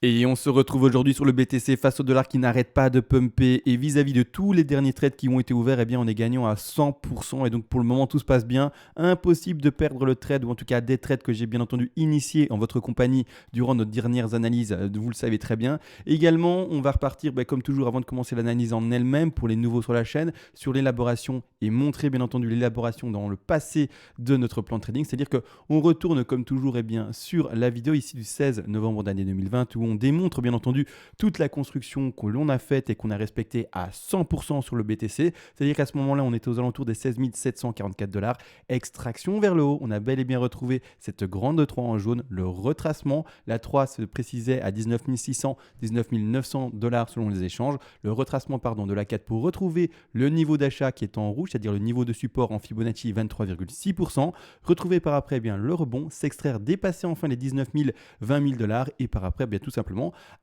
Et on se retrouve aujourd'hui sur le BTC face au dollar qui n'arrête pas de pumper et vis-à-vis de tous les derniers trades qui ont été ouverts, eh bien on est gagnant à 100% et donc pour le moment tout se passe bien. Impossible de perdre le trade ou en tout cas des trades que j'ai bien entendu initiés en votre compagnie durant nos dernières analyses, vous le savez très bien. Également, on va repartir comme toujours avant de commencer l'analyse en elle-même pour les nouveaux sur la chaîne, sur l'élaboration et montrer bien entendu l'élaboration dans le passé de notre plan de trading. C'est-à-dire qu'on retourne comme toujours sur la vidéo ici du 16 novembre d'année 2020 où on démontre bien entendu toute la construction que l'on a faite et qu'on a respectée à 100% sur le BTC. C'est-à-dire qu'à ce moment-là, on était aux alentours des 16 744 $. Extraction vers le haut, on a bel et bien retrouvé cette grande 3 en jaune, le retracement. La 3 se précisait à 19 600, 19 900 $ selon les échanges. Le retracement de la 4 pour retrouver le niveau d'achat qui est en rouge, c'est-à-dire le niveau de support en Fibonacci 23,6%. Retrouver par après le rebond, s'extraire, dépasser enfin les 19 000, 20 000 $ et par après tout simplement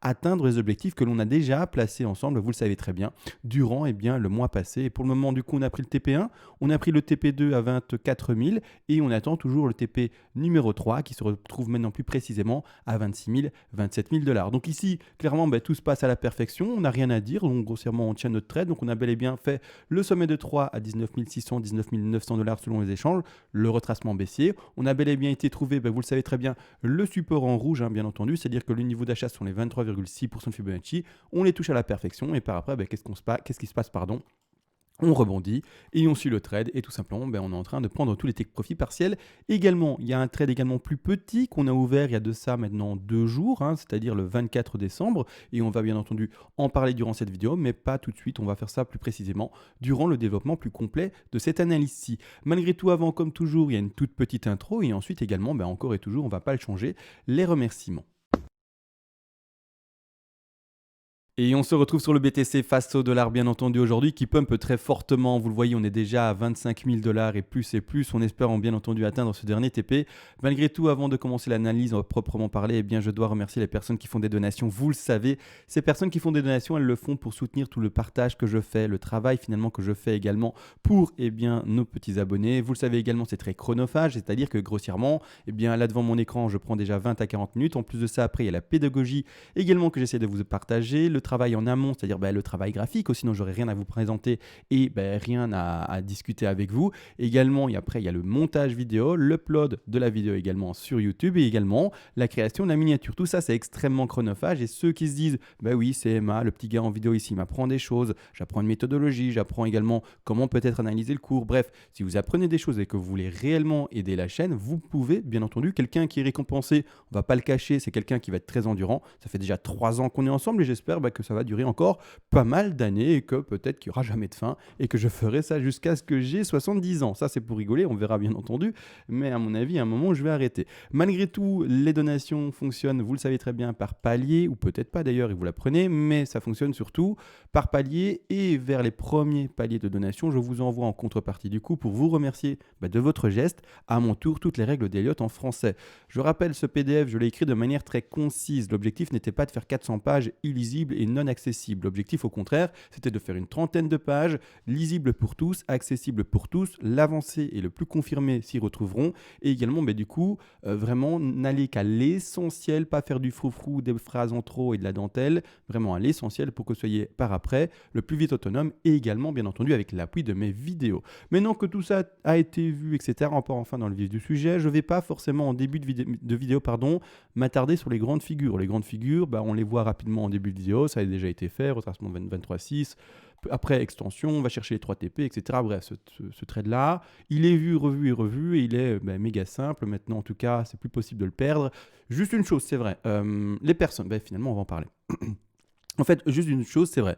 atteindre les objectifs que l'on a déjà placés ensemble, vous le savez très bien, durant le mois passé. Et pour le moment, du coup, on a pris le TP1, on a pris le TP2 à 24 000 et on attend toujours le TP numéro 3 qui se retrouve maintenant plus précisément à 26 000, 27 000 $. Donc ici, clairement, tout se passe à la perfection, on n'a rien à dire, donc grossièrement, on tient notre trade. Donc on a bel et bien fait le sommet de 3 à 19 600, 19 900 $ selon les échanges, le retracement baissier. On a bel et bien été trouvé, vous le savez très bien, le support en rouge, bien entendu, c'est-à-dire que le niveau d'achat sont les 23,6% de Fibonacci, on les touche à la perfection et par après, qu'est-ce qui se passe on rebondit et on suit le trade et tout simplement on est en train de prendre tous les take profits partiels. Également, il y a un trade également plus petit qu'on a ouvert il y a de ça maintenant 2 jours, c'est-à-dire le 24 décembre et on va bien entendu en parler durant cette vidéo mais pas tout de suite, on va faire ça plus précisément durant le développement plus complet de cette analyse-ci. Malgré tout, avant comme toujours, il y a une toute petite intro et ensuite également, encore et toujours, on ne va pas le changer, les remerciements. Et on se retrouve sur le BTC face au dollar bien entendu aujourd'hui qui pump très fortement. Vous le voyez, on est déjà à 25 000 $ et plus. On espère bien entendu atteindre ce dernier TP. Malgré tout, avant de commencer l'analyse, on va proprement parler, je dois remercier les personnes qui font des donations. Vous le savez, ces personnes qui font des donations, elles le font pour soutenir tout le partage que je fais, le travail finalement que je fais également pour nos petits abonnés. Vous le savez également, c'est très chronophage, c'est-à-dire que grossièrement, là devant mon écran, je prends déjà 20 à 40 minutes. En plus de ça, après, il y a la pédagogie également que j'essaie de vous partager, le travail en amont, c'est-à-dire le travail graphique, sinon j'aurais rien à vous présenter et rien à discuter avec vous. Également, après, il y a le montage vidéo, l'upload de la vidéo également sur YouTube et également la création de la miniature. Tout ça, c'est extrêmement chronophage et ceux qui se disent, oui, c'est Emma, le petit gars en vidéo ici, il m'apprend des choses, j'apprends une méthodologie, j'apprends également comment peut-être analyser le cours. Bref, si vous apprenez des choses et que vous voulez réellement aider la chaîne, vous pouvez, bien entendu, quelqu'un qui est récompensé, on va pas le cacher, c'est quelqu'un qui va être très endurant. Ça fait déjà 3 ans qu'on est ensemble et j'espère que ça va durer encore pas mal d'années et que peut-être qu'il n'y aura jamais de fin et que je ferai ça jusqu'à ce que j'ai 70 ans. Ça, c'est pour rigoler, on verra bien entendu, mais à mon avis, à un moment, je vais arrêter. Malgré tout, les donations fonctionnent, vous le savez très bien, par palier, ou peut-être pas d'ailleurs, et vous l'apprenez, mais ça fonctionne surtout par palier et vers les premiers paliers de donation, je vous envoie en contrepartie du coup pour vous remercier de votre geste, à mon tour, toutes les règles d'Eliott en français. Je rappelle, ce PDF, je l'ai écrit de manière très concise. L'objectif n'était pas de faire 400 pages illisibles et non accessibles. L'objectif, au contraire, c'était de faire une trentaine de pages, lisibles pour tous, accessibles pour tous. L'avancé et le plus confirmé s'y retrouveront. Et également, vraiment, n'allez qu'à l'essentiel, pas faire du froufrou, des phrases en trop et de la dentelle. Vraiment à l'essentiel pour que vous soyez par après le plus vite autonome et également, bien entendu, avec l'appui de mes vidéos. Maintenant que tout ça a été vu, etc., on part enfin dans le vif du sujet. Je ne vais pas forcément en début de vidéo, m'attarder sur les grandes figures. Les grandes figures, on les voit rapidement en début de vidéo, ça a déjà été fait, retracement de 23,6, après extension, on va chercher les 3 TP, etc. Bref, ce trade-là, il est vu, revu et revu, et il est méga simple. Maintenant, en tout cas, c'est plus possible de le perdre. Juste une chose, c'est vrai, les personnes, finalement, on va en parler. En fait, juste une chose, c'est vrai.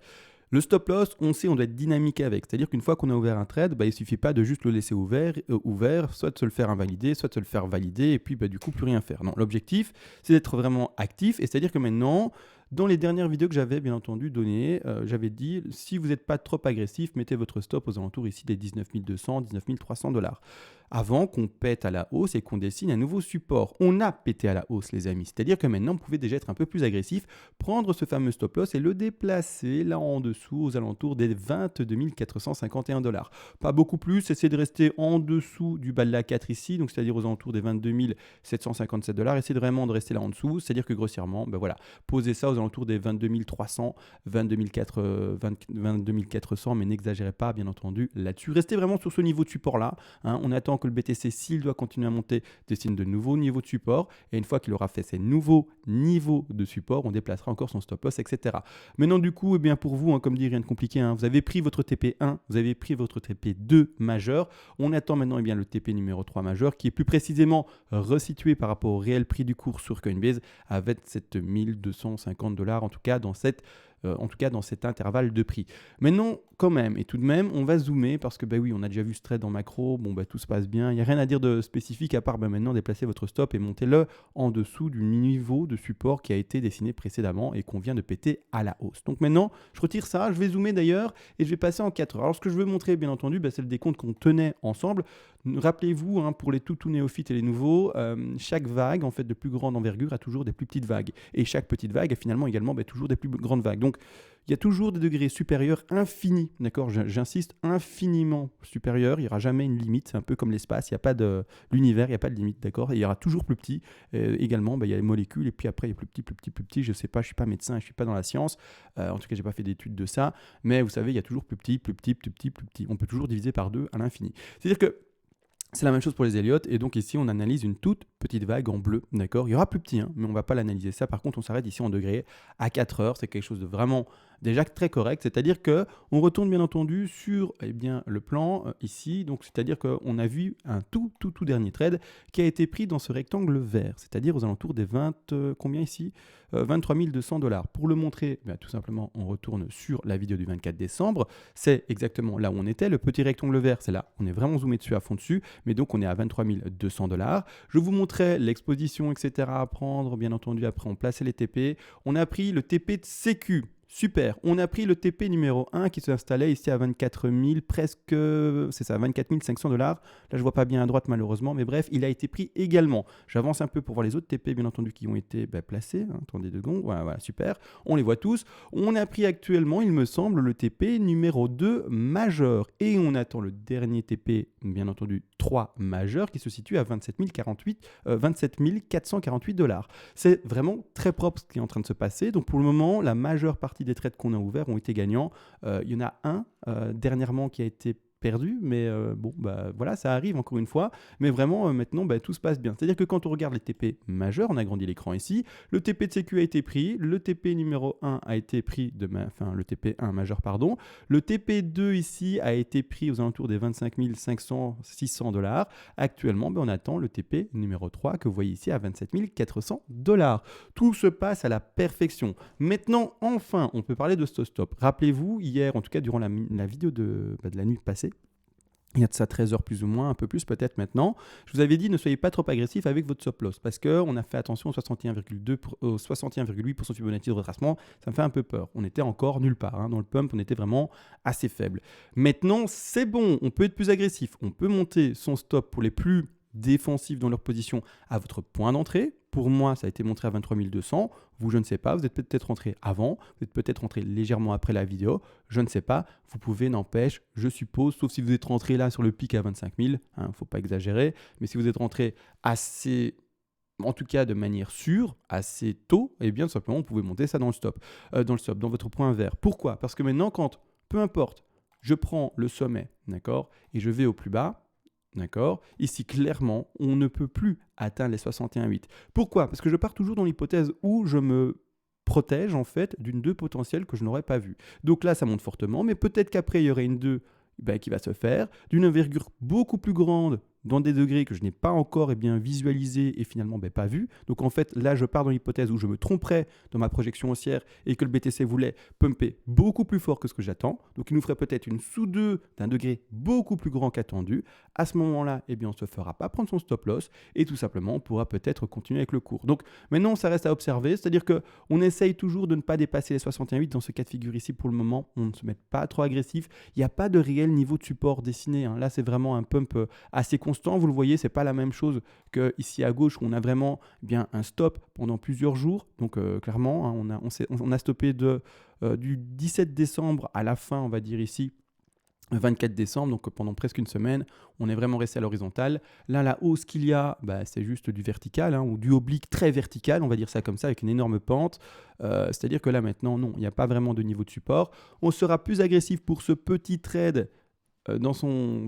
Le stop loss, on sait, on doit être dynamique avec. C'est-à-dire qu'une fois qu'on a ouvert un trade, il ne suffit pas de juste le laisser ouvert, soit de se le faire invalider, soit de se le faire valider, et puis du coup, plus rien faire. Non, l'objectif, c'est d'être vraiment actif, et c'est-à-dire que maintenant, Dans les dernières vidéos que j'avais bien entendu données, j'avais dit si vous n'êtes pas trop agressif, mettez votre stop aux alentours ici des 19 200, 19 300 $. Avant qu'on pète à la hausse et qu'on dessine un nouveau support. On a pété à la hausse, les amis. C'est-à-dire que maintenant, vous pouvez déjà être un peu plus agressif, prendre ce fameux stop loss et le déplacer là en dessous aux alentours des 22 451 $. Pas beaucoup plus, essayez de rester en dessous du bas de la 4 ici, donc c'est-à-dire aux alentours des 22 757 $. Essayez vraiment de rester là en dessous, c'est-à-dire que grossièrement, voilà, posez ça aux alentours des 22 300, 22 400, mais n'exagérez pas, bien entendu, là-dessus. Restez vraiment sur ce niveau de support-là. On attend que le BTC, s'il doit continuer à monter, dessine de nouveaux niveaux de support. Et une fois qu'il aura fait ces nouveaux niveaux de support, on déplacera encore son stop loss, etc. Maintenant, du coup, pour vous, comme dit, rien de compliqué. Vous avez pris votre TP1, vous avez pris votre TP2 majeur. On attend maintenant le TP numéro 3 majeur, qui est plus précisément resitué par rapport au réel prix du cours sur Coinbase à 27 250 $, en tout cas dans cet intervalle de prix. Maintenant, quand même, et tout de même, on va zoomer parce que oui, on a déjà vu ce trade en macro, tout se passe bien, il n'y a rien à dire de spécifique à part maintenant déplacer votre stop et monter-le en dessous du niveau de support qui a été dessiné précédemment et qu'on vient de péter à la hausse. Donc maintenant, je retire ça, je vais zoomer d'ailleurs et je vais passer en 4 heures. Alors ce que je veux montrer, bien entendu, c'est le décompte qu'on tenait ensemble. Rappelez-vous, pour les tout néophytes et les nouveaux, chaque vague en fait de plus grande envergure a toujours des plus petites vagues. Et chaque petite vague a finalement également toujours des plus grandes vagues. Donc il y a toujours des degrés supérieurs infinis, d'accord, j'insiste, infiniment supérieurs. Il n'y aura jamais une limite, c'est un peu comme l'espace, il n'y a pas de l'univers, il n'y a pas de limite, d'accord. Et il y aura toujours plus petit. Également, il y a les molécules, et puis après, il y a plus petit, plus petit, plus petit. Je ne sais pas, je ne suis pas médecin, je ne suis pas dans la science. En tout cas, je n'ai pas fait d'études de ça. Mais vous savez, il y a toujours plus petit, plus petit, plus petit, plus petit. On peut toujours diviser par 2 à l'infini. C'est-à-dire que c'est la même chose pour les Elliott, et donc ici on analyse une toute petite vague en bleu, d'accord. Il y aura plus petit, mais on ne va pas l'analyser ça. Par contre, on s'arrête ici en degrés à 4 heures, c'est quelque chose de vraiment déjà très correct, c'est-à-dire qu'on retourne bien entendu sur le plan ici, donc c'est-à-dire qu'on a vu un tout dernier trade qui a été pris dans ce rectangle vert, c'est-à-dire aux alentours des 23 200 $. Pour le montrer, tout simplement, on retourne sur la vidéo du 24 décembre, c'est exactement là où on était, le petit rectangle vert, c'est là, on est vraiment zoomé dessus à fond dessus, mais donc on est à 23 200 $. Je vous montrais l'exposition, etc. à prendre, bien entendu, après on plaçait les TP, on a pris le TP de Sécu. Super, on a pris le TP numéro 1 qui s'installait ici à 24 000, presque, c'est ça, 24 500 $. Là, je ne vois pas bien à droite malheureusement, mais bref, il a été pris également. J'avance un peu pour voir les autres TP, bien entendu, qui ont été placés. Attendez 2 secondes, voilà, super, on les voit tous. On a pris actuellement, il me semble, le TP numéro 2 majeur. Et on attend le dernier TP, bien entendu, 3 majeur, qui se situe à 27 448 $. C'est vraiment très propre ce qui est en train de se passer. Donc pour le moment, la majeure partie des trades qu'on a ouverts ont été gagnants. Il y en a un dernièrement qui a été perdu, mais voilà, ça arrive encore une fois, mais vraiment maintenant tout se passe bien. C'est-à-dire que quand on regarde les TP majeurs, on a agrandi l'écran ici, le TP de Sécu a été pris, le TP numéro 1 a été pris, le TP1 majeur, pardon, le TP2 ici a été pris aux alentours des 25 500, 600 $. Actuellement, on attend le TP numéro 3 que vous voyez ici à 27 400 $. Tout se passe à la perfection. Maintenant, enfin, on peut parler de ce stop. Rappelez-vous, hier, en tout cas durant la vidéo de la nuit passée, il y a de ça 13 heures plus ou moins, un peu plus peut-être maintenant. Je vous avais dit ne soyez pas trop agressif avec votre stop loss parce qu'on a fait attention au 61,8% Fibonacci de retracement. Ça me fait un peu peur. On était encore nulle part. Dans le pump, on était vraiment assez faible. Maintenant, c'est bon. On peut être plus agressif. On peut monter son stop pour les plus défensifs dans leur position à votre point d'entrée. Pour moi, ça a été montré à 23 200. Vous, je ne sais pas. Vous êtes peut-être rentré avant. Vous êtes peut-être rentré légèrement après la vidéo. Je ne sais pas. Vous pouvez, n'empêche, je suppose, sauf si vous êtes rentré là sur le pic à 25 000. Il ne faut pas exagérer. Mais si vous êtes rentré assez, en tout cas de manière sûre, assez tôt, bien simplement, vous pouvez monter ça dans le stop, dans votre point vert. Pourquoi ? Parce que maintenant, peu importe, je prends le sommet, d'accord, et je vais au plus bas. D'accord. Ici, clairement, on ne peut plus atteindre les 61,8. Pourquoi ? Parce que je pars toujours dans l'hypothèse où je me protège en fait d'une 2 potentielle que je n'aurais pas vue. Donc là, ça monte fortement, mais peut-être qu'après, il y aurait une 2 qui va se faire, d'une envergure beaucoup plus grande dans des degrés que je n'ai pas encore visualisés et finalement pas vus. Donc en fait, là, je pars dans l'hypothèse où je me tromperais dans ma projection haussière et que le BTC voulait pumper beaucoup plus fort que ce que j'attends. Donc il nous ferait peut-être une sous-2 d'un degré beaucoup plus grand qu'attendu. À ce moment-là, on ne se fera pas prendre son stop loss et tout simplement, on pourra peut-être continuer avec le cours. Donc maintenant, ça reste à observer, c'est-à-dire qu'on essaye toujours de ne pas dépasser les 61,8 dans ce cas de figure ici pour le moment. On ne se met pas trop agressif. Il n'y a pas de réel niveau de support dessiné. Là, c'est vraiment un pump assez constant. Vous le voyez, c'est pas la même chose que ici à gauche où on a vraiment un stop pendant plusieurs jours. Donc clairement, on a stoppé du 17 décembre à la fin, on va dire ici, 24 décembre, donc pendant presque une semaine, on est vraiment resté à l'horizontale. Là, la hausse qu'il y a, c'est juste du vertical, ou du oblique très vertical, on va dire ça comme ça, avec une énorme pente. C'est-à-dire que là, maintenant, non, il n'y a pas vraiment de niveau de support. On sera plus agressif pour ce petit trade dans son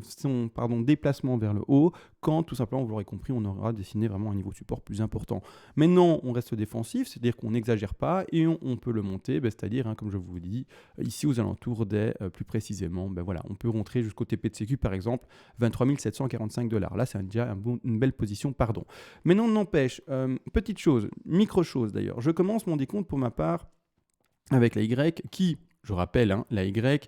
déplacement vers le haut, quand tout simplement, vous l'aurez compris, on aura dessiné vraiment un niveau de support plus important. Maintenant, on reste défensif, c'est-à-dire qu'on n'exagère pas et on peut le monter, c'est-à-dire, comme je vous dis, ici aux alentours des, plus précisément, on peut rentrer jusqu'au TP de Sécu, par exemple, 23 745 $. Là, c'est déjà une belle position, pardon. Maintenant, n'empêche, petite chose, micro-chose d'ailleurs, je commence mon décompte pour ma part avec la Y qui, je rappelle, la Y,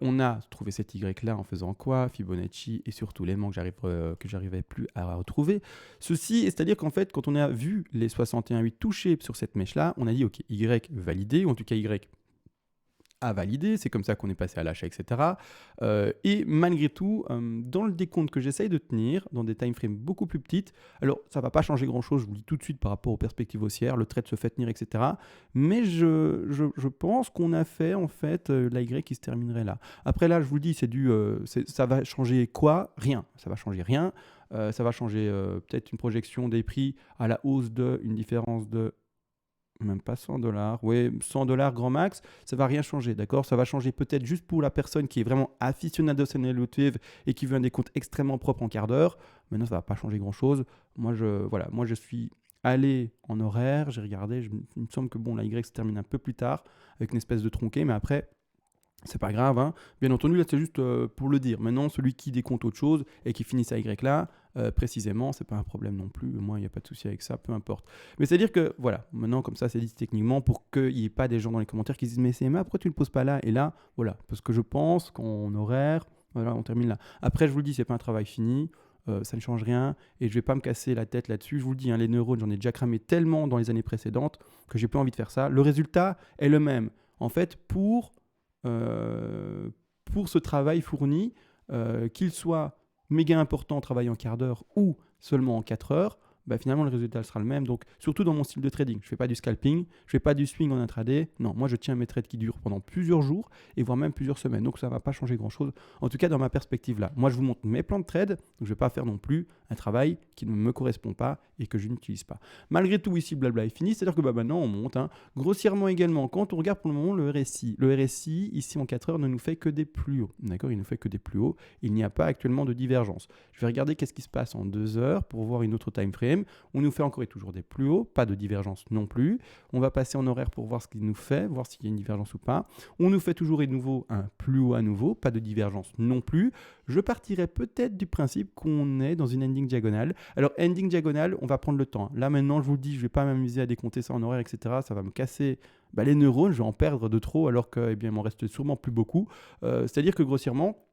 on a trouvé cette Y-là en faisant quoi? Fibonacci et surtout l'élément que j'arrivais plus à retrouver. Ceci, c'est-à-dire qu'en fait, quand on a vu les 61,8 touchés sur cette mèche-là, on a dit, ok, Y validé, ou en tout cas Y à valider, c'est comme ça qu'on est passé à l'achat, etc. Et malgré tout, dans le décompte que j'essaye de tenir, dans des time frames beaucoup plus petites, alors ça ne va pas changer grand-chose, je vous le dis tout de suite par rapport aux perspectives haussières, le trade se fait tenir, etc. Mais je pense qu'on a fait en fait la Y qui se terminerait là. Après là, je vous le dis, ça va changer quoi? Rien, ça va changer rien. Ça va changer peut-être une projection des prix à la hausse une différence de même pas 100 $, oui, 100 $ grand max, ça va rien changer, d'accord? Ça va changer peut-être juste pour la personne qui est vraiment aficionados en LOTF et qui veut un décompte extrêmement propre en quart d'heure. Maintenant, ça va pas changer grand-chose. Moi, je suis allé en horaire, j'ai regardé, il me semble que la Y se termine un peu plus tard avec une espèce de tronqué, mais après, c'est pas grave, Bien entendu, là, c'est juste pour le dire. Maintenant, celui qui décompte autre chose et qui finit sa Y là, précisément, c'est pas un problème non plus. Moi, il n'y a pas de souci avec ça, peu importe. Mais c'est-à-dire que, voilà, maintenant, comme ça, c'est dit techniquement pour qu'il n'y ait pas des gens dans les commentaires qui disent « Mais CMA, pourquoi tu ne le poses pas là ?» Et là, voilà, parce que je pense qu'en horaire, voilà, on termine là. Après, je vous le dis, c'est pas un travail fini. Ça ne change rien et je vais pas me casser la tête là-dessus. Je vous le dis, les neurones, j'en ai déjà cramé tellement dans les années précédentes que j'ai plus envie de faire ça. Le résultat est le même. En fait, pour ce travail fourni, qu'il soit méga important en travaillant en quart d'heure ou seulement en 4 heures, finalement le résultat sera le même. Donc surtout dans mon style de trading, je ne fais pas du scalping, je ne fais pas du swing en intraday. Non, moi je tiens mes trades qui durent pendant plusieurs jours et voire même plusieurs semaines. Donc ça ne va pas changer grand-chose. En tout cas dans ma perspective là. Moi je vous montre mes plans de trade, donc je ne vais pas faire non plus un travail qui ne me correspond pas et que je n'utilise pas. Malgré tout ici, blabla est fini, c'est-à-dire que maintenant on monte. Grossièrement également, quand on regarde pour le moment le RSI. Le RSI ici en 4 heures ne nous fait que des plus hauts. D'accord, il ne fait que des plus hauts. Il n'y a pas actuellement de divergence. Je vais regarder qu'est-ce qui se passe en 2 heures pour voir une autre time frame. On nous fait encore et toujours des plus hauts, pas de divergence non plus. On va passer en horaire pour voir ce qu'il nous fait, voir s'il y a une divergence ou pas. On nous fait toujours et nouveau un plus haut à nouveau, pas de divergence non plus. Je partirais peut-être du principe qu'on est dans une ending diagonale. Alors ending diagonale, on va prendre le temps. Là maintenant, je vous le dis, je ne vais pas m'amuser à décompter ça en horaire, etc. Ça va me casser les neurones, je vais en perdre de trop alors qu'il m'en reste sûrement plus beaucoup. C'est-à-dire que grossièrement,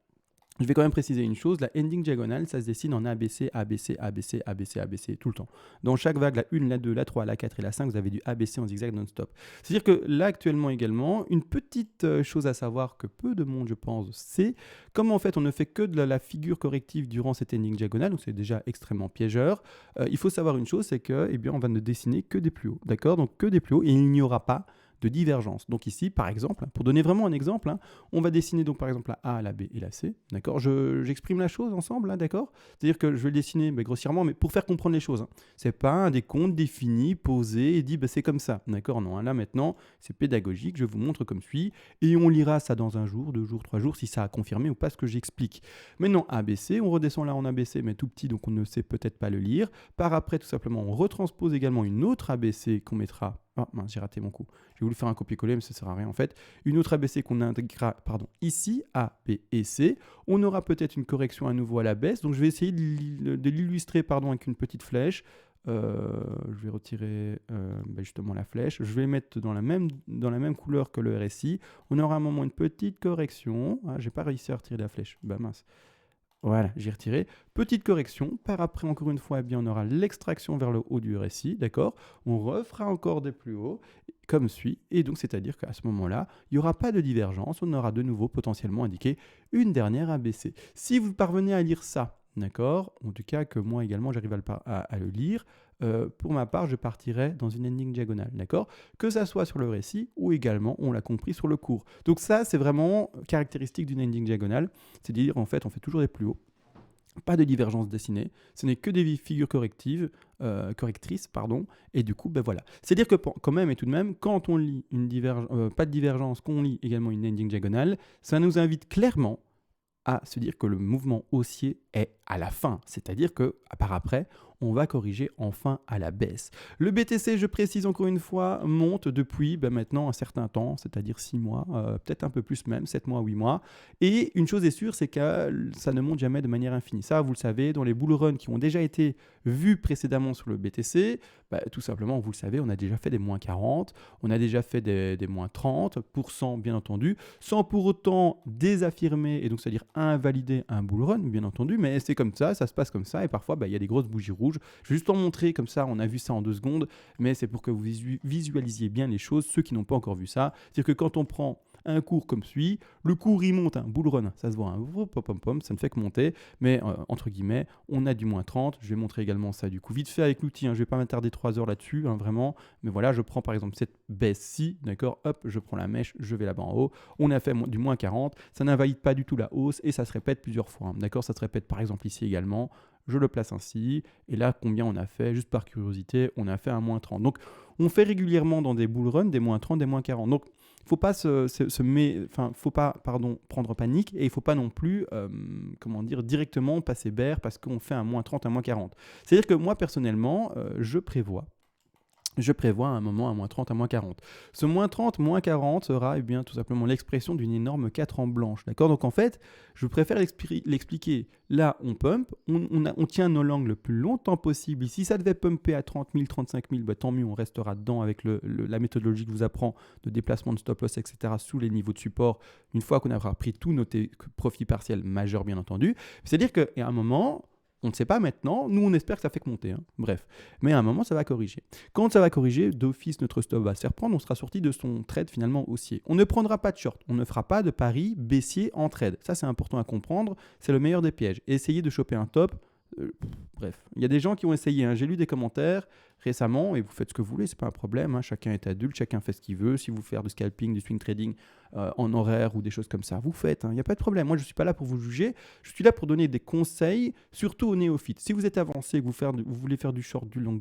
je vais quand même préciser une chose, la ending diagonale, ça se dessine en ABC, ABC, ABC, ABC, ABC, tout le temps. Dans chaque vague, la 1, la 2, la 3, la 4 et la 5, vous avez du ABC en zigzag non-stop. C'est-à-dire que là, actuellement également, une petite chose à savoir que peu de monde, je pense, c'est comment en fait on ne fait que de la figure corrective durant cette ending diagonale, donc c'est déjà extrêmement piégeur. Il faut savoir une chose, c'est que, on va ne dessiner que des plus hauts, d'accord? Donc que des plus hauts, et il n'y aura pas de divergence. Donc ici, par exemple, pour donner vraiment un exemple, on va dessiner donc par exemple la A, la B et la C, d'accord? J'exprime la chose ensemble, d'accord? C'est-à-dire que je vais le dessiner grossièrement, mais pour faire comprendre les choses. C'est pas un décompte défini, posé et dit c'est comme ça, d'accord? Non, là maintenant, c'est pédagogique, je vous montre comme suit, et on lira ça dans 1 jour, 2 jours, 3 jours, si ça a confirmé ou pas ce que j'explique. Maintenant, ABC, on redescend là en ABC, mais tout petit, donc on ne sait peut-être pas le lire. Par après, tout simplement, on retranspose également une autre ABC qu'on mettra Oh mince, j'ai raté mon coup. J'ai voulu faire un copier-coller, mais ça ne sert à rien en fait. Une autre ABC qu'on intégrera ici, A, B et C. On aura peut-être une correction à nouveau à la baisse. Donc je vais essayer de l'illustrer avec une petite flèche. Je vais retirer justement la flèche. Je vais mettre dans la même couleur que le RSI. On aura à un moment une petite correction. Ah, j'ai pas réussi à retirer la flèche. Bah mince. Voilà, j'ai retiré. Petite correction. Par après, encore une fois, on aura l'extraction vers le haut du RSI, d'accord. On refera encore des plus hauts, comme suit. Et donc, c'est-à-dire qu'à ce moment-là, il n'y aura pas de divergence. On aura de nouveau potentiellement indiqué une dernière ABC. Si vous parvenez à lire ça, d'accord, en tout cas que moi également, j'arrive à le lire, pour ma part, je partirai dans une ending diagonale, d'accord? Que ça soit sur le récit ou également, on l'a compris, sur le cours. Donc ça, c'est vraiment caractéristique d'une ending diagonale. C'est-à-dire, en fait, on fait toujours des plus hauts. Pas de divergence dessinée, ce n'est que des figures correctrices, et du coup, voilà. C'est-à-dire que quand même et tout de même, quand on lit pas de divergence, qu'on lit également une ending diagonale, ça nous invite clairement à se dire que le mouvement haussier est à la fin, c'est-à-dire que par après, on va corriger enfin à la baisse. Le BTC, je précise encore une fois, monte depuis maintenant un certain temps, c'est-à-dire 6 mois, peut-être un peu plus même, 7 mois, 8 mois. Et une chose est sûre, c'est que ça ne monte jamais de manière infinie. Ça, vous le savez, dans les bull runs qui ont déjà été vus précédemment sur le BTC, tout simplement, vous le savez, on a déjà fait des moins 40, on a déjà fait des moins 30%, bien entendu, sans pour autant désaffirmer, et donc c'est-à-dire invalider un bull run, bien entendu, mais c'est comme ça se passe comme ça, et parfois, il y a des grosses bougies rouges. Je vais juste en montrer comme ça, on a vu ça en 2 secondes, mais c'est pour que vous visualisiez bien les choses, ceux qui n'ont pas encore vu ça. C'est-à-dire que quand on prend un cours comme celui, le cours il monte, bull run, ça se voit, ça ne fait que monter, mais entre guillemets, on a du moins 30. Je vais montrer également ça du coup vite fait avec l'outil, je ne vais pas m'attarder 3 heures là-dessus, vraiment, mais voilà, je prends par exemple cette baisse-ci, d'accord, hop, je prends la mèche, je vais là-bas en haut, on a fait du moins 40, ça n'invalide pas du tout la hausse et ça se répète plusieurs fois, d'accord, ça se répète par exemple ici également. Je le place ainsi, et là, combien on a fait? Juste par curiosité, on a fait un moins 30. Donc, on fait régulièrement dans des bull runs des moins 30, des moins 40. Donc, il ne faut pas prendre panique, et il ne faut pas non plus, directement passer bear parce qu'on fait un moins 30, un moins 40. C'est-à-dire que moi, personnellement, je prévois à un moment un moins 30, un moins 40. Ce moins 30, moins 40 sera tout simplement l'expression d'une énorme 4 en blanche. D'accord? Donc en fait, je préfère l'expliquer. Là, on pump, on tient nos langues le plus longtemps possible. Si ça devait pumper à 30 000, 35 000, tant mieux, on restera dedans avec la méthodologie que je vous apprend de déplacement de stop loss, etc. sous les niveaux de support, une fois qu'on aura pris tous nos profits partiels majeurs, bien entendu. C'est-à-dire qu'à un moment, on ne sait pas maintenant, nous on espère que ça fait que monter, bref. Mais à un moment ça va corriger. Quand ça va corriger, d'office notre stop va se faire prendre, on sera sorti de son trade finalement haussier. On ne prendra pas de short, on ne fera pas de pari baissier en trade. Ça c'est important à comprendre, c'est le meilleur des pièges. Essayez de choper un top, bref. Il y a des gens qui ont essayé, j'ai lu des commentaires récemment, et vous faites ce que vous voulez, c'est pas un problème, chacun est adulte, chacun fait ce qu'il veut. Si vous faites du scalping, du swing trading en horaire ou des choses comme ça, vous faites, il n'y a pas de problème. Moi je ne suis pas là pour vous juger, je suis là pour donner des conseils, surtout aux néophytes. Si vous êtes avancé, que vous voulez faire du short, du long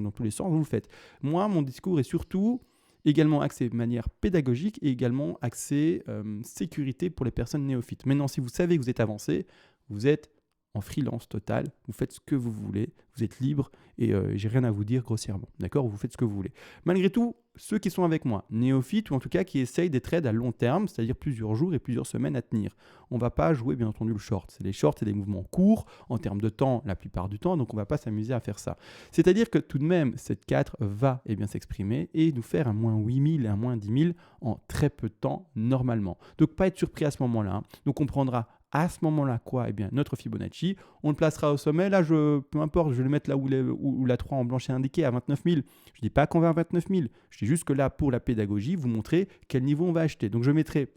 dans tous les sens, vous le faites. Moi, mon discours est surtout également axé de manière pédagogique et également axé sécurité pour les personnes néophytes. Maintenant, si vous savez que vous êtes avancé, vous êtes en freelance total, vous faites ce que vous voulez, vous êtes libre et j'ai rien à vous dire grossièrement, d'accord? Vous faites ce que vous voulez. Malgré tout, ceux qui sont avec moi, néophytes ou en tout cas qui essayent des trades à long terme, c'est-à-dire plusieurs jours et plusieurs semaines à tenir, on ne va pas jouer bien entendu le short. Les shorts, c'est des mouvements courts en termes de temps la plupart du temps, donc on ne va pas s'amuser à faire ça. C'est-à-dire que tout de même, cette 4 va s'exprimer et nous faire un moins 8000 et un moins 10 000 en très peu de temps normalement. Donc pas être surpris à ce moment-là. Donc on prendra à ce moment-là, quoi? Notre Fibonacci, on le placera au sommet. Là, peu importe, je vais le mettre là où la 3 en blanche est indiquée, à 29 000. Je ne dis pas qu'on va à 29 000. Je dis juste que là, pour la pédagogie, vous montrer quel niveau on va acheter. Donc, je mettrai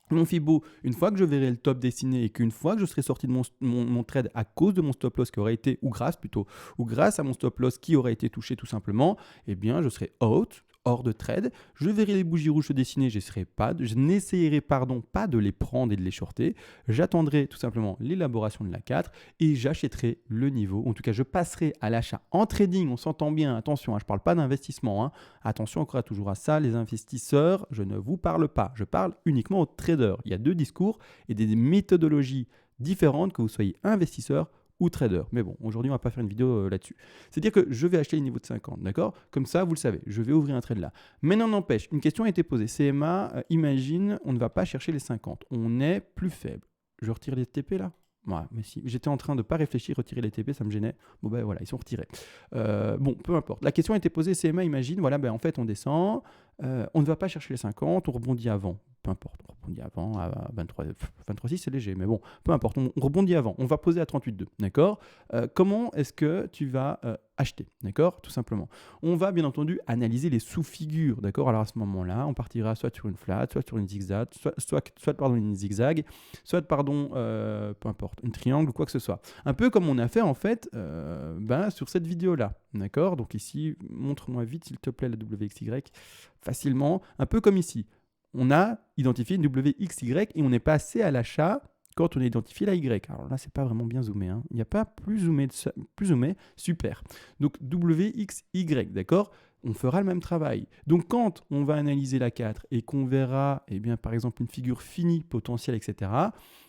mon Fibo, une fois que je verrai le top dessiné et qu'une fois que je serai sorti de mon trade à cause de mon stop loss qui aurait été, ou grâce à mon stop loss qui aurait été touché tout simplement, je serai hors de trade, je verrai les bougies rouges se dessiner, je n'essayerai pas de les prendre et de les shorter, j'attendrai tout simplement l'élaboration de la 4 et j'achèterai le niveau, en tout cas je passerai à l'achat en trading, on s'entend bien, attention, je ne parle pas d'investissement, attention encore toujours à ça, les investisseurs, je ne vous parle pas, je parle uniquement aux traders, il y a 2 discours et des méthodologies différentes que vous soyez investisseur ou trader. Mais bon, aujourd'hui, on va pas faire une vidéo là-dessus. C'est-à-dire que je vais acheter les niveaux de 50, d'accord? Comme ça, vous le savez, je vais ouvrir un trade là. Mais non, n'empêche, une question a été posée. CMA, imagine, on ne va pas chercher les 50. On est plus faible. Je retire les TP là? Ouais, mais si. J'étais en train de pas réfléchir, retirer les TP, ça me gênait. Bon, ben voilà, ils sont retirés. Bon, peu importe. La question a été posée, CMA, imagine, voilà, ben en fait, on descend, on ne va pas chercher les 50, on rebondit avant. Peu importe, on rebondit avant à 23,6, c'est léger, mais bon, peu importe, on rebondit avant. On va poser à 38,2, d'accord? Comment est-ce que tu vas acheter, d'accord? Tout simplement. On va bien entendu analyser les sous-figures, d'accord? Alors à ce moment-là, on partira soit sur une flat, soit sur une zigzag, soit pardon, une zigzag, soit pardon, peu importe, une triangle ou quoi que ce soit. Un peu comme on a fait en fait sur cette vidéo-là, d'accord? Donc ici, montre-moi vite s'il te plaît la WXY, facilement, un peu comme ici. On a identifié une WXY et on est passé à l'achat quand on a identifié la Y. Alors là, c'est pas vraiment bien zoomé. Hein. Il n'y a pas plus zoomé, super. Donc WXY, d'accord? On fera le même travail. Donc quand on va analyser la 4 et qu'on verra, eh bien, par exemple, une figure finie, potentielle, etc.,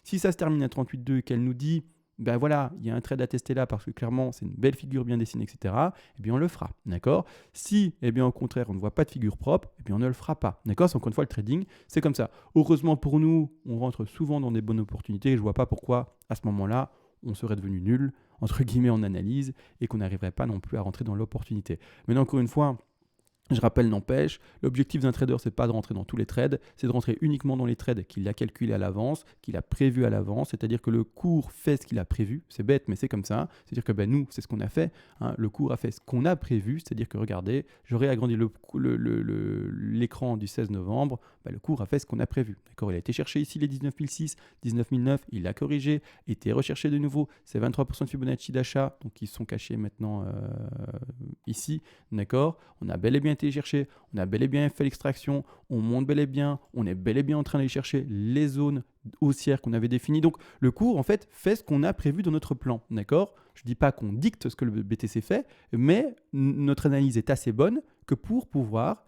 si ça se termine à 38,2 et qu'elle nous dit ben voilà, il y a un trade à tester là parce que clairement c'est une belle figure bien dessinée, etc. Eh bien on le fera, d'accord? Si, eh bien au contraire, on ne voit pas de figure propre, eh bien on ne le fera pas, d'accord? C'est encore une fois le trading, c'est comme ça. Heureusement pour nous, on rentre souvent dans des bonnes opportunités et je ne vois pas pourquoi à ce moment-là, on serait devenu nul, entre guillemets, en analyse et qu'on n'arriverait pas non plus à rentrer dans l'opportunité. Maintenant, encore une fois, je rappelle, n'empêche, l'objectif d'un trader, c'est pas de rentrer dans tous les trades, c'est de rentrer uniquement dans les trades qu'il a calculés à l'avance, qu'il a prévu à l'avance, c'est-à-dire que le cours fait ce qu'il a prévu. C'est bête, mais c'est comme ça. C'est-à-dire que nous, c'est ce qu'on a fait. Hein. Le cours a fait ce qu'on a prévu, c'est-à-dire que regardez, j'aurais agrandi l'écran du 16 novembre, le cours a fait ce qu'on a prévu. D'accord, il a été cherché ici les 19 006, 19 009, il l'a corrigé, été recherché de nouveau, c'est 23% de Fibonacci d'achat, donc ils sont cachés maintenant ici. D'accord, on a bel et bien été chercher, on a bel et bien fait l'extraction, on monte bel et bien, on est bel et bien en train d'aller chercher les zones haussières qu'on avait définies. Donc le cours en fait fait ce qu'on a prévu dans notre plan, d'accord? Je ne dis pas qu'on dicte ce que le BTC fait, mais notre analyse est assez bonne que pour pouvoir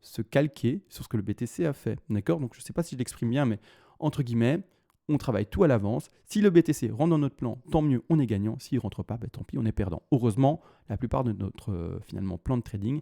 se calquer sur ce que le BTC a fait, d'accord? Donc je ne sais pas si je l'exprime bien, mais entre guillemets, on travaille tout à l'avance. Si le BTC rentre dans notre plan, tant mieux, on est gagnant. S'il ne rentre pas, tant pis, on est perdant. Heureusement, la plupart de notre plan de trading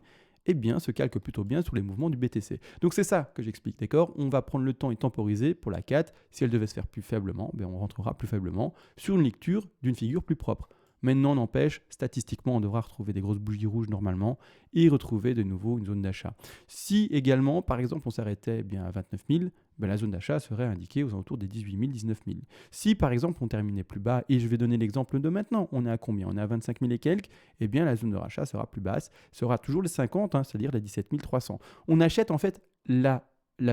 se calque plutôt bien sur les mouvements du BTC. Donc c'est ça que j'explique, d'accord? On va prendre le temps et temporiser pour la 4. Si elle devait se faire plus faiblement, on rentrera plus faiblement sur une lecture d'une figure plus propre. Maintenant, n'empêche, statistiquement, on devra retrouver des grosses bougies rouges normalement et retrouver de nouveau une zone d'achat. Si également, par exemple, on s'arrêtait à 29 000, la zone d'achat serait indiquée aux alentours des 18 000, 19 000. Si par exemple on terminait plus bas, et je vais donner l'exemple de maintenant, on est à combien? On est à 25 000 et quelques, la zone de rachat sera plus basse, sera toujours les 50, c'est-à-dire les 17 300. On achète en fait la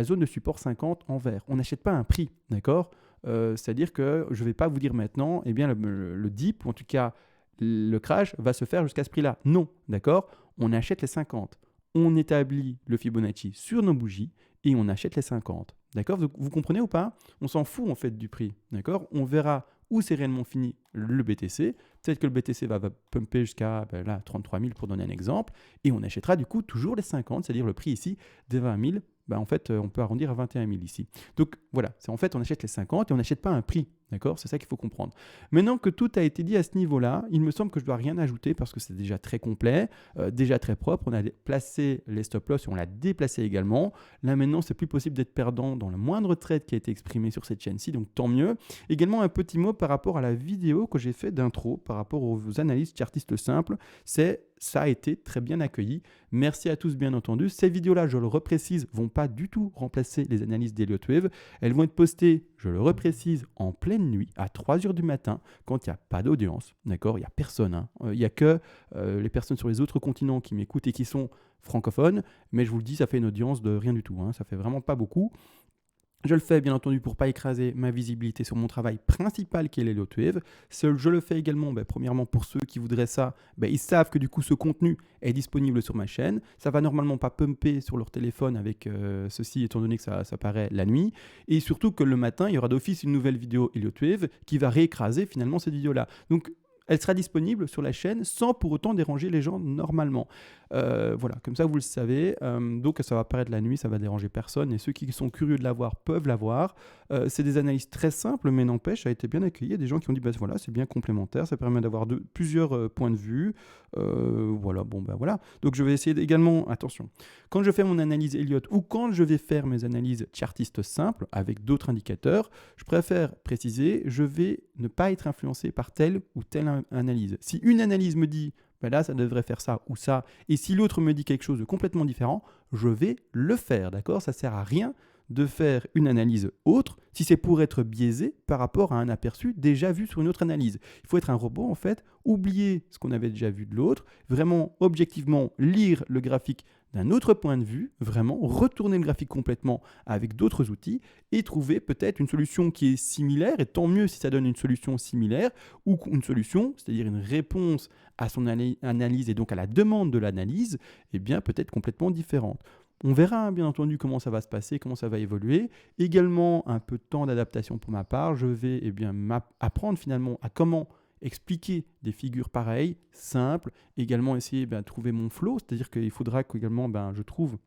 zone de support 50 en vert. On n'achète pas un prix, d'accord? C'est-à-dire que je ne vais pas vous dire maintenant, le dip, ou en tout cas le crash, va se faire jusqu'à ce prix-là. Non, d'accord? On achète les 50. On établit le Fibonacci sur nos bougies et on achète les 50. D'accord? Vous comprenez ou pas? On s'en fout en fait du prix. D'accord? On verra où c'est réellement fini le BTC. Peut-être que le BTC va pumper jusqu'à 33 000 pour donner un exemple. Et on achètera du coup toujours les 50, c'est-à-dire le prix ici des 20 000. On peut arrondir à 21 000 ici. Donc voilà, on achète les 50 et on n'achète pas un prix. D'accord? C'est ça qu'il faut comprendre. Maintenant que tout a été dit à ce niveau-là, il me semble que je ne dois rien ajouter parce que c'est déjà très complet, déjà très propre. On a placé les stop-loss et on l'a déplacé également. Là maintenant, c'est plus possible d'être perdant dans le moindre trade qui a été exprimé sur cette chaîne-ci, donc tant mieux. Également un petit mot par rapport à la vidéo que j'ai fait d'intro, par rapport aux analyses chartistes simples, ça a été très bien accueilli. Merci à tous bien entendu. Ces vidéos-là, je le reprécise, vont pas du tout remplacer les analyses d'Elliott Wave. Elles vont être postées, je le reprécise, en pleine nuit, à 3h du matin, quand il n'y a pas d'audience. D'accord? Il n'y a personne. Il n'y a que les personnes sur les autres continents qui m'écoutent et qui sont francophones. Mais je vous le dis, ça fait une audience de rien du tout. Ça fait vraiment pas beaucoup. Je le fais bien entendu pour ne pas écraser ma visibilité sur mon travail principal qui est l'Elliott Wave. Je le fais également, premièrement pour ceux qui voudraient ça, ils savent que du coup ce contenu est disponible sur ma chaîne. Ça va normalement pas pumper sur leur téléphone avec ceci étant donné que ça paraît la nuit. Et surtout que le matin, il y aura d'office une nouvelle vidéo Elliott Wave qui va réécraser finalement cette vidéo-là. Donc elle sera disponible sur la chaîne sans pour autant déranger les gens normalement. Voilà, comme ça vous le savez. Donc ça va apparaître la nuit, ça va déranger personne et ceux qui sont curieux de l'avoir peuvent l'avoir. C'est des analyses très simples, mais n'empêche, ça a été bien accueilli. Il y a des gens qui ont dit, bah, voilà, c'est bien complémentaire, ça permet d'avoir plusieurs points de vue. Voilà, bon, ben voilà. Donc je vais essayer également, attention, quand je fais mon analyse Elliott ou quand je vais faire mes analyses chartistes simples avec d'autres indicateurs, je préfère préciser, je vais ne pas être influencé par telle ou telle analyse. Si une analyse me dit, ben là, ça devrait faire ça ou ça, et si l'autre me dit quelque chose de complètement différent, je vais le faire, d'accord? Ça sert à rien de faire une analyse autre si c'est pour être biaisé par rapport à un aperçu déjà vu sur une autre analyse. Il faut être un robot en fait, oublier ce qu'on avait déjà vu de l'autre, vraiment objectivement lire le graphique d'un autre point de vue, vraiment retourner le graphique complètement avec d'autres outils et trouver peut-être une solution qui est similaire, et tant mieux si ça donne une solution similaire, ou une solution, c'est-à-dire une réponse à son analyse et donc à la demande de l'analyse, eh bien peut-être complètement différente. On verra bien entendu comment ça va se passer, comment ça va évoluer. Également un peu de temps d'adaptation pour ma part. Je vais apprendre finalement à comment expliquer des figures pareilles, simples. Également essayer de trouver mon flow, c'est-à-dire qu'il faudra qu'également je trouve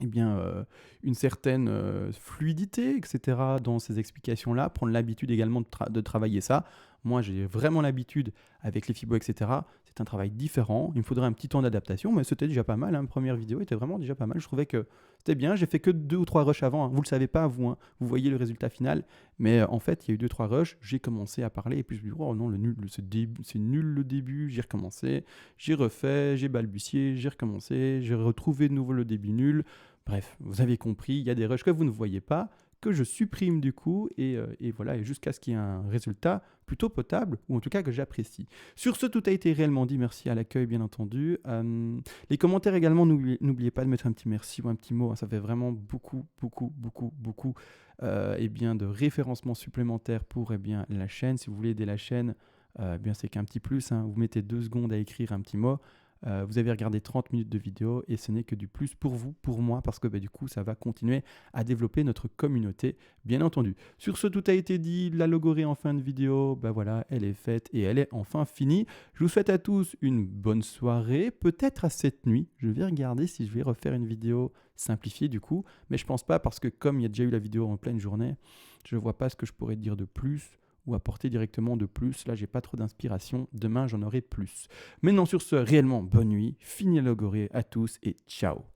une certaine fluidité, etc. dans ces explications-là, prendre l'habitude également de travailler ça. Moi, j'ai vraiment l'habitude avec les fibos, etc. C'est un travail différent. Il me faudrait un petit temps d'adaptation, mais c'était déjà pas mal. Hein. Première vidéo était vraiment déjà pas mal. Je trouvais que c'était bien. J'ai fait que 2 ou 3 rushs avant. Hein. Vous le savez pas, vous. Hein. Vous voyez le résultat final. Mais en fait, il y a eu 2-3 rushs. J'ai commencé à parler et puis je me dis, oh non, c'est nul le début. J'ai recommencé. J'ai refait. J'ai balbutié. J'ai recommencé. J'ai retrouvé de nouveau le début nul. Bref, vous avez compris. Il y a des rushs que vous ne voyez pas, que je supprime du coup, et voilà, et jusqu'à ce qu'il y ait un résultat plutôt potable, ou en tout cas que j'apprécie. Sur ce, tout a été réellement dit, merci à l'accueil bien entendu. Les commentaires également, n'oubliez pas de mettre un petit merci ou un petit mot, hein, ça fait vraiment beaucoup de référencement supplémentaire pour la chaîne. Si vous voulez aider la chaîne, c'est qu'un petit plus, hein, vous mettez 2 secondes à écrire un petit mot. Vous avez regardé 30 minutes de vidéo et ce n'est que du plus pour vous, pour moi, parce que du coup, ça va continuer à développer notre communauté, bien entendu. Sur ce, tout a été dit, la logorée en fin de vidéo, voilà, elle est faite et elle est enfin finie. Je vous souhaite à tous une bonne soirée, peut-être à cette nuit. Je vais regarder si je vais refaire une vidéo simplifiée du coup, mais je pense pas parce que comme il y a déjà eu la vidéo en pleine journée, je ne vois pas ce que je pourrais dire de plus ou apporter directement de plus. Là, j'ai pas trop d'inspiration. Demain, j'en aurai plus. Maintenant, sur ce, réellement, bonne nuit. Fini la logorée à tous et ciao.